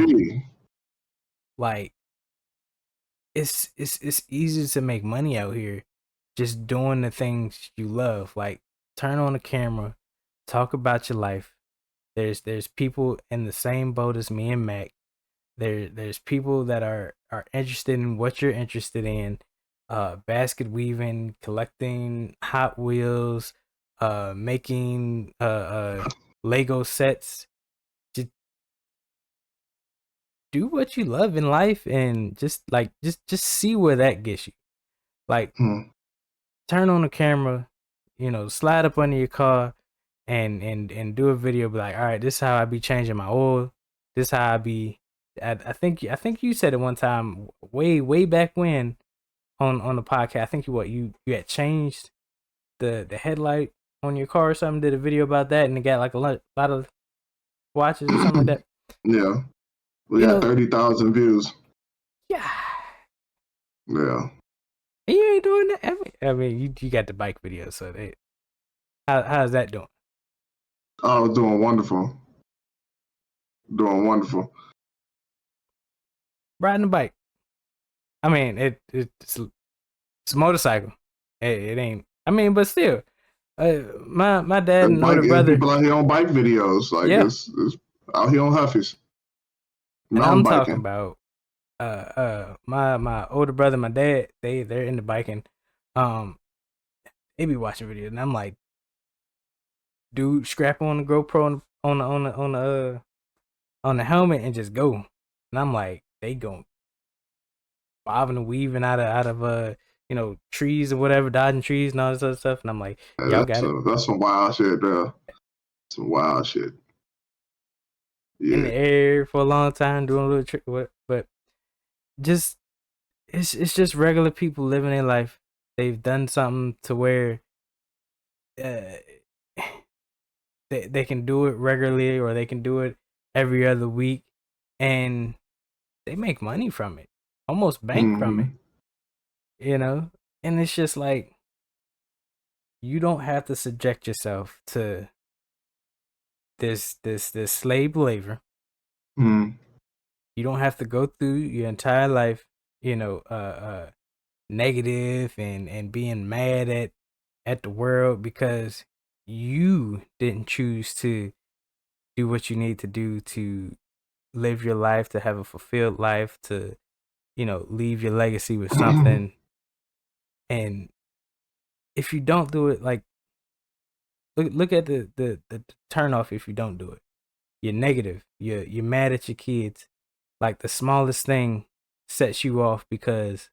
Like, it's easy to make money out here just doing the things you love. Like, turn on the camera, talk about your life. There's people in the same boat as me and Mac. There's people that are interested in what you're interested in. Basket weaving, collecting Hot Wheels, making Lego sets. Just do what you love in life, and just see where that gets you. Like, turn on the camera, slide up under your car and do a video. Be like, all right, this is how I be changing my oil. This is how I be. I think you said it one time, way back when, on the podcast. I think you had changed the headlight on your car or something. Did a video about that, and it got like a lot of watches or something like that. Yeah, we got 30,000 views. Yeah. Yeah. You ain't doing that. I mean, you got the bike video, so how's that doing? Oh, doing wonderful. Riding a bike. I mean, it's a motorcycle. It ain't. I mean, but still, My dad and older brother. People out here on bike videos, like it's out here on Huffies. And I'm talking about my older brother, my dad. They're into biking. They be watching videos, and I'm like, dude, strap on the GoPro on the helmet and just go. And I'm like, they go bobbing and weaving out of trees or whatever, dodging trees and all this other stuff. And I'm like, y'all got it. That's some wild shit, bro. Some wild shit. Yeah. In the air for a long time, doing a little trick, but just it's just regular people living their life. They've done something to where they can do it regularly, or they can do it every other week, and they make money from it, almost bank from it, and it's just like, you don't have to subject yourself to this slave labor. You don't have to go through your entire life, negative and being mad at the world because you didn't choose to do what you need to do to live your life, to have a fulfilled life, to leave your legacy with something. And if you don't do it, like, look at the turn off. If you don't do it, you're negative, you're mad at your kids. Like, the smallest thing sets you off because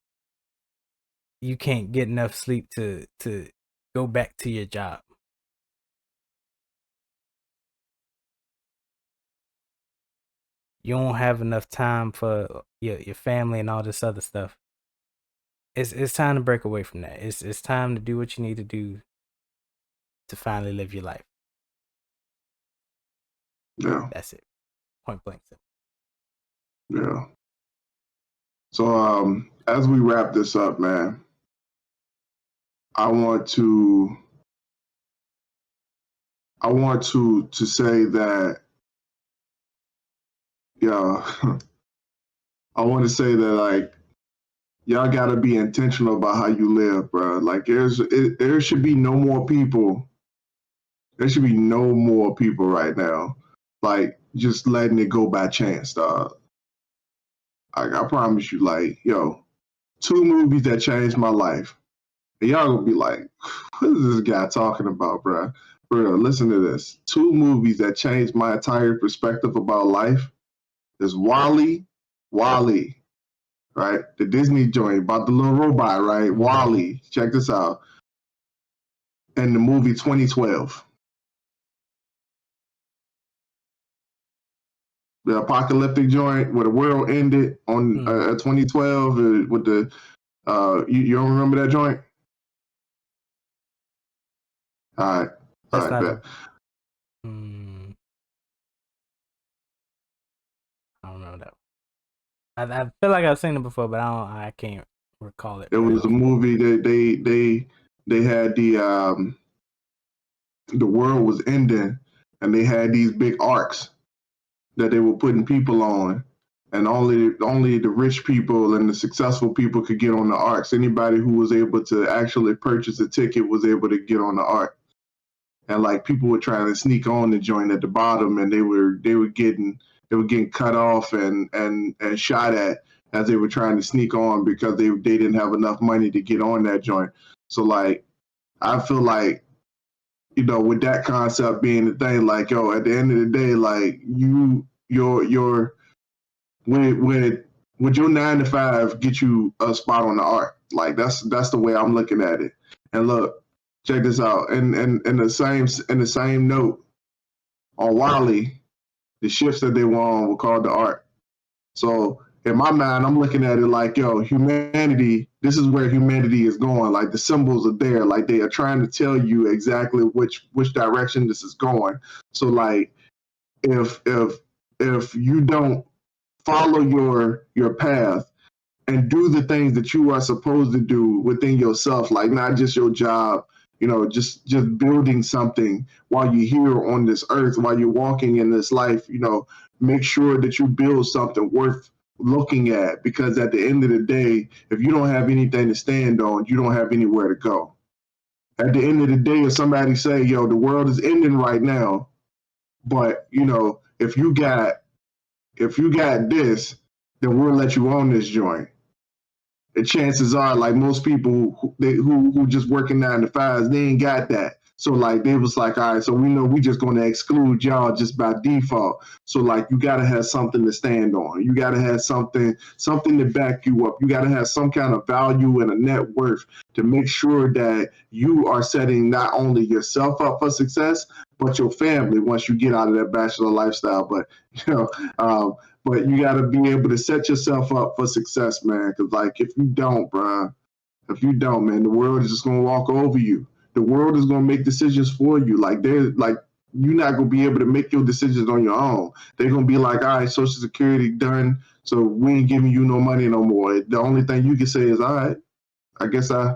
you can't get enough sleep to go back to your job. You don't have enough time for your family and all this other stuff. It's time to break away from that. It's time to do what you need to do to finally live your life. Yeah. That's it. Point blank. Yeah. So as we wrap this up, man, I want to say that, I want to say that, like, y'all gotta be intentional about how you live, bro. Like, there should be no more people. There should be no more people right now, like, just letting it go by chance, dog. I promise you, like, 2 movies that changed my life. And y'all gonna be like, what is this guy talking about, bro? Bro, listen to this. 2 movies that changed my entire perspective about life is WALL-E, right? The Disney joint about the little robot, right? WALL-E. Check this out. And the movie 2012. The apocalyptic joint where the world ended on 2012 with the you don't remember that joint? All right. That's all right, not. I don't know that. I feel like I've seen it before, but I can't recall it. It was a movie that they had the world was ending, and they had these big arcs that they were putting people on, and only the rich people and the successful people could get on the arcs. Anybody who was able to actually purchase a ticket was able to get on the arc. And, like, people were trying to sneak on the joint at the bottom, and they were getting cut off and shot at as they were trying to sneak on because they didn't have enough money to get on that joint. So, like, I feel like, with that concept being the thing, like, at the end of the day, like, would your 9 to 5 get you a spot on the arc? Like, that's the way I'm looking at it. And look, check this out. And the same note, on WALL-E, the ships that they were on were called the arc. So in my mind, I'm looking at it like, humanity, this is where humanity is going. Like, the symbols are there. Like, they are trying to tell you exactly which direction this is going. So, like, if you don't follow your path and do the things that you are supposed to do within yourself, like, not just your job, just building something while you're here on this earth, while you're walking in this life, make sure that you build something worth looking at, because at the end of the day, if you don't have anything to stand on, you don't have anywhere to go. At the end of the day, if somebody say, yo, the world is ending right now, but you know, if you got this, then we'll let you own this joint. The chances are, like most people who just working 9 to 5s, they ain't got that. So like they was like, all right, so we know we just going to exclude y'all just by default. So like you got to have something to stand on. You got to have something to back you up. You got to have some kind of value and a net worth to make sure that you are setting not only yourself up for success, but your family once you get out of that bachelor lifestyle. But you know, but you got to be able to set yourself up for success, man. Because like if you don't, bruh, man, the world is just gonna walk over you. The world is gonna make decisions for you. Like you're not gonna be able to make your decisions on your own. They're gonna be like, all right, Social Security done, so we ain't giving you no money no more. The only thing you can say is, all right, I guess I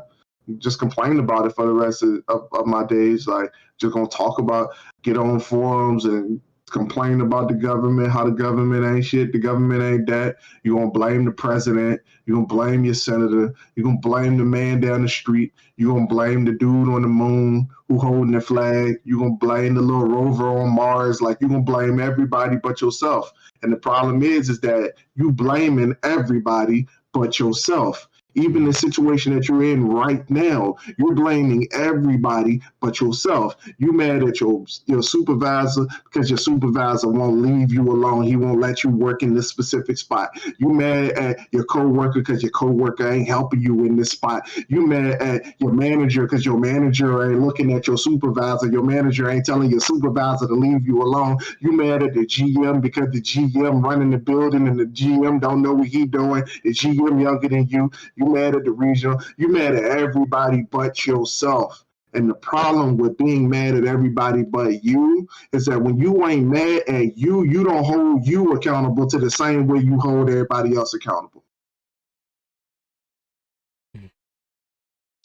just complain about it for the rest of my days. Like just gonna talk about, get on forums and complain about the government, how the government ain't shit, the government ain't that. You're going to blame the president. You're going to blame your senator. You're going to blame the man down the street. You're going to blame the dude on the moon who holding the flag. You're going to blame the little rover on Mars. Like, you're going to blame everybody but yourself. And the problem is that you blaming everybody but yourself. Even the situation that you're in right now, you're blaming everybody but yourself. You mad at your supervisor because your supervisor won't leave you alone. He won't let you work in this specific spot. You mad at your coworker because your coworker ain't helping you in this spot. You mad at your manager because your manager ain't looking at your supervisor. Your manager ain't telling your supervisor to leave you alone. You mad at the GM because the GM running the building and the GM don't know what he doing. The GM younger than you. You mad at the regional. You mad at everybody but yourself. And the problem with being mad at everybody but you is that when you ain't mad at you, you don't hold you accountable to the same way you hold everybody else accountable.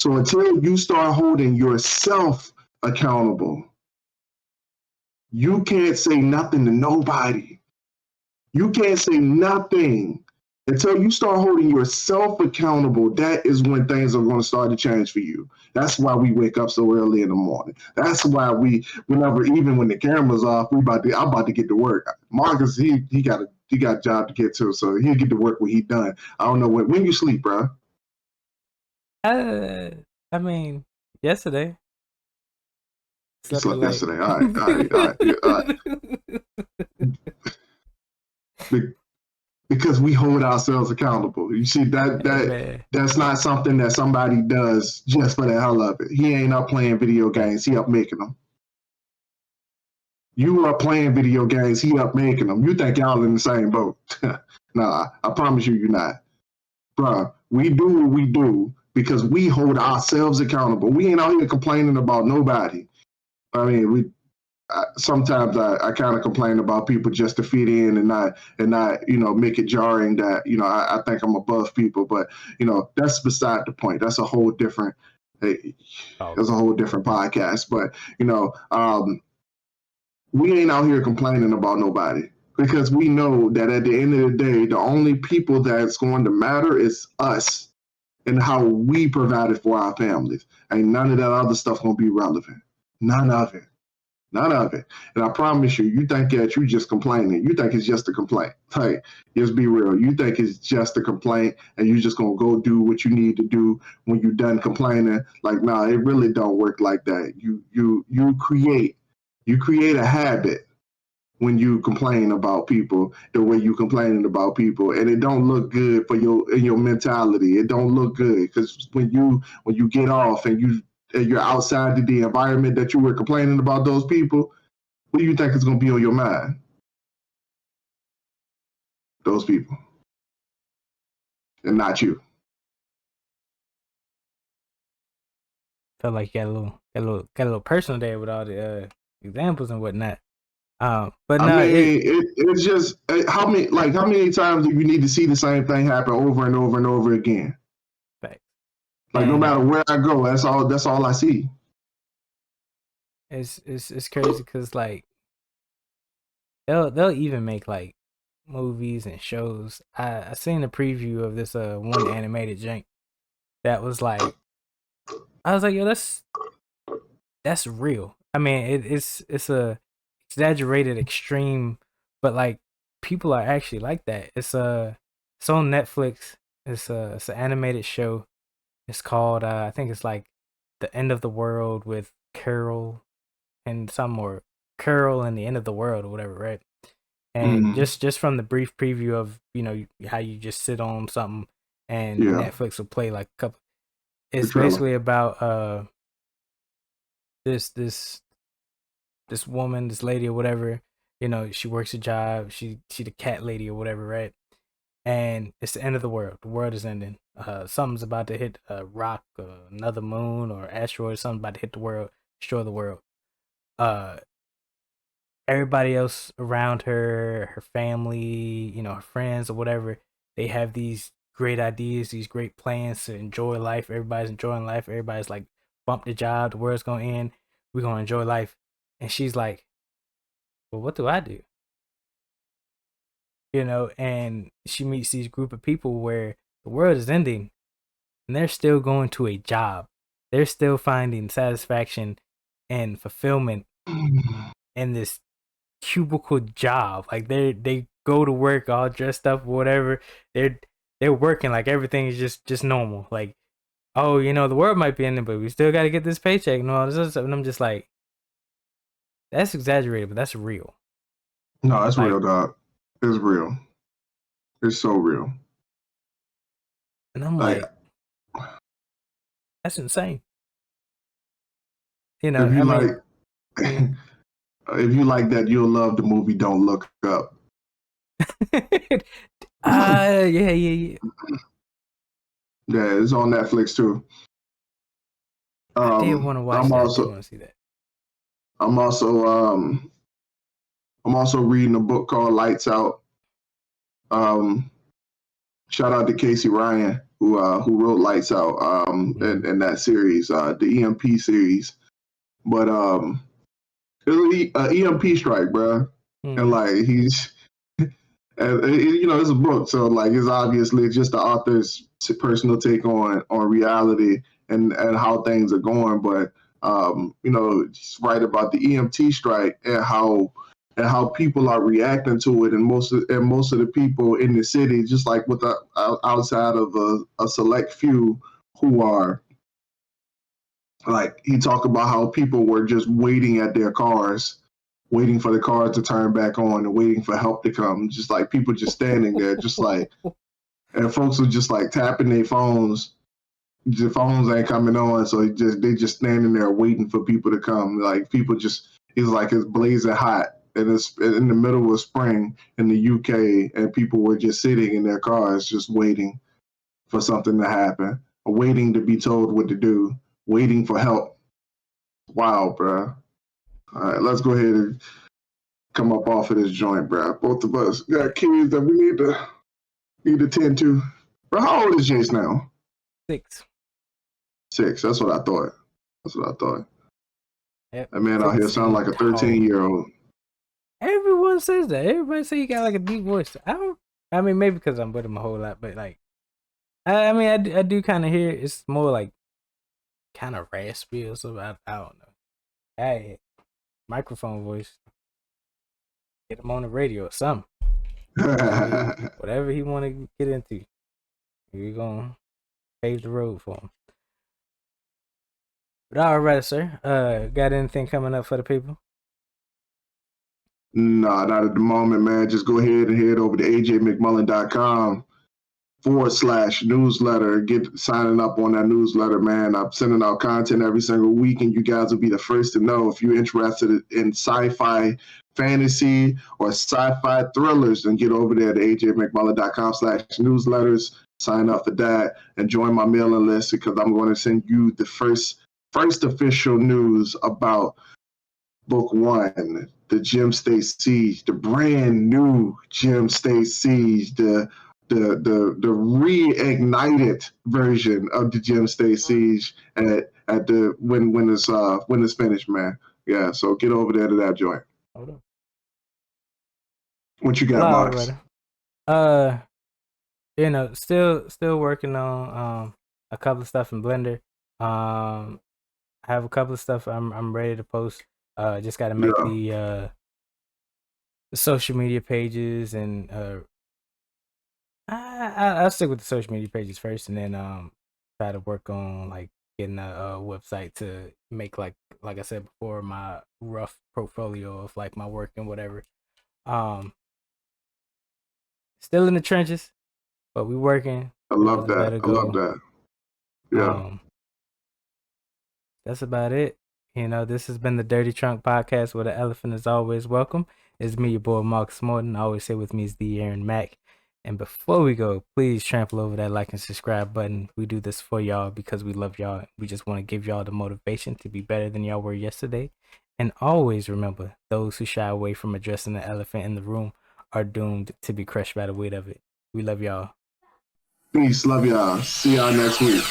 So until you start holding yourself accountable, you can't say nothing to nobody. You can't say nothing. Until you start holding yourself accountable, that is when things are going to start to change for you. That's why we wake up so early in the morning. That's why even when the camera's off, I'm about to get to work. Marcus, he got a job to get to, so he'll get to work when he done. I don't know when you sleep, bro. I mean, yesterday. You slept yesterday. All right. Because we hold ourselves accountable. You see, that's not something that somebody does just for the hell of it. He ain't up playing video games. He up making them. You are playing video games. He up making them. You think y'all in the same boat. Nah, I promise you, you're not. Bruh, we do what we do because we hold ourselves accountable. We ain't out here complaining about nobody. I mean, sometimes I kind of complain about people just to fit in and not make it jarring that I think I'm above people, but that's beside the point. That's a whole different that's a whole different podcast. But we ain't out here complaining about nobody because we know that at the end of the day, the only people that's going to matter is us and how we provided for our families. Ain't none of that other stuff gonna be relevant. None of it. None of it. And I promise you, you think that you just complaining. You think it's just a complaint. Hey, just be real. You think it's just a complaint and you're just going to go do what you need to do when you're done complaining. Like, nah, it really don't work like that. You create a habit when you complain about people the way you complaining about people, and it don't look good for your mentality. It don't look good because when you get off and you're outside the environment that you were complaining about those people, what do you think is going to be on your mind? Those people. And not you. Felt like you got a little personal there with all the examples and whatnot. But no, it's just how many times do you need to see the same thing happen over and over and over again? Right. Like no matter where I go, that's all I see. It's crazy because like they'll even make like movies and shows. I seen a preview of this one animated jank that was like, I was like, yo, that's that's real. I mean, it's a exaggerated extreme, but like people are actually like that. It's on Netflix. It's an animated show. It's called I think it's like The End of the World with Carol and some or Carol and the End of the World or whatever, right? And Mm, just from the brief preview of how you just sit on something and yeah, Netflix will play like a couple. the It's trailer. basically about this this woman, this lady or whatever. She works a job. She the cat lady or whatever, right? And it's the end of the world. The world is ending. Something's about to hit a rock, another moon or asteroid. Something about to hit the world, destroy the world. Uh, Everybody else around her, her family, her friends or whatever, they have these great ideas, these great plans to enjoy life. Everybody's enjoying life. Everybody's like, bump the job. The world's gonna end. We're gonna enjoy life. And she's like, well, what do I do? And she meets these group of people where the world is ending and they're still going to a job. They're still finding satisfaction and fulfillment in this cubicle job. Like they go to work all dressed up or whatever. They're working like everything is just normal. Like, oh, the world might be ending, but we still gotta get this paycheck and all this other stuff. And I'm just like, that's exaggerated, but that's real. No, it's Like, real, dog. It's real. It's so real. and I'm Like, like, that's insane. if you I like, mean, mm. if you like that, you'll love the movie Don't Look Up. Yeah. Yeah, it's on Netflix too. I did want to watch I'm that. I did also, want to see that. I'm also, I'm also reading a book called Lights Out. Um, Shout out to Casey Ryan who wrote Lights Out in that series, the EMP series. But it was an EMP strike, bro, and Mm-hmm. like he's and it's a book, so like it's obviously just the author's personal take on reality and how things are going. But just write about the EMT strike and how people are reacting to it, and most of the people in the city, just like with outside of a select few who are like he talked about how people were just waiting at their cars, waiting for the car to turn back on and waiting for help to come. Just like people just standing there, just like, and folks were just like tapping their phones. The phones ain't coming on, so they just standing there waiting for people to come. Like people just, it's blazing hot, and it's in the middle of spring in the UK, and people were just sitting in their cars, just waiting for something to happen, waiting to be told what to do, waiting for help. Wow, bro. All right, let's go ahead and come up off of this joint, bro. Both of us got kids that we need to tend to. Bro, how old is Jace now? 6. 6. That's what I thought. Yep. That man out here 6 sound and like a tall. 13-year-old. Everyone says that. Everybody say you got like a deep voice. I mean, maybe because I'm with him a whole lot, but like, I mean, I do kind of hear it's more like kind of raspy or something. I don't know. Hey, microphone voice. Get him on the radio or something. Whatever he want to get into, we gonna pave the road for him. But all right, sir. Got anything coming up for the people? Nah, not at the moment, man. Just go ahead and head over to ajmcmullen.com/newsletter. Get signing up on that newsletter, man. I'm sending out content every single week, and you guys will be the first to know. If you're interested in sci-fi, fantasy, or sci-fi thrillers, then get over there to ajmcmullen.com/newsletters. Sign up for that and join my mailing list because I'm going to send you the first official news about Book 1, the Gem State Siege, the brand new Gem State Siege, the reignited version of the Gem State Siege at the when it's finished, man. Yeah, so get over there to that joint. Hold on. What you got, Hello, Marcus? still working on a couple of stuff in Blender. I have a couple of stuff I'm ready to post. Just got to make the social media pages, and I'll stick with the social media pages first, and then try to work on like getting a website to make like I said before, my rough portfolio of like my work and whatever. Um, Still in the trenches, but we working. I love The that. better I go. love that. Yeah. That's about it. This has been the Dirty Trunk Podcast, where the elephant is always welcome. It's me, your boy Marcus Morton. I always say with me is the Aaron Mack. And before we go, please trample over that like and subscribe button. We do this for y'all because we love y'all. We just want to give y'all the motivation to be better than y'all were yesterday. And always remember, those who shy away from addressing the elephant in the room are doomed to be crushed by the weight of it. We love y'all. Peace. Love y'all. See y'all next week.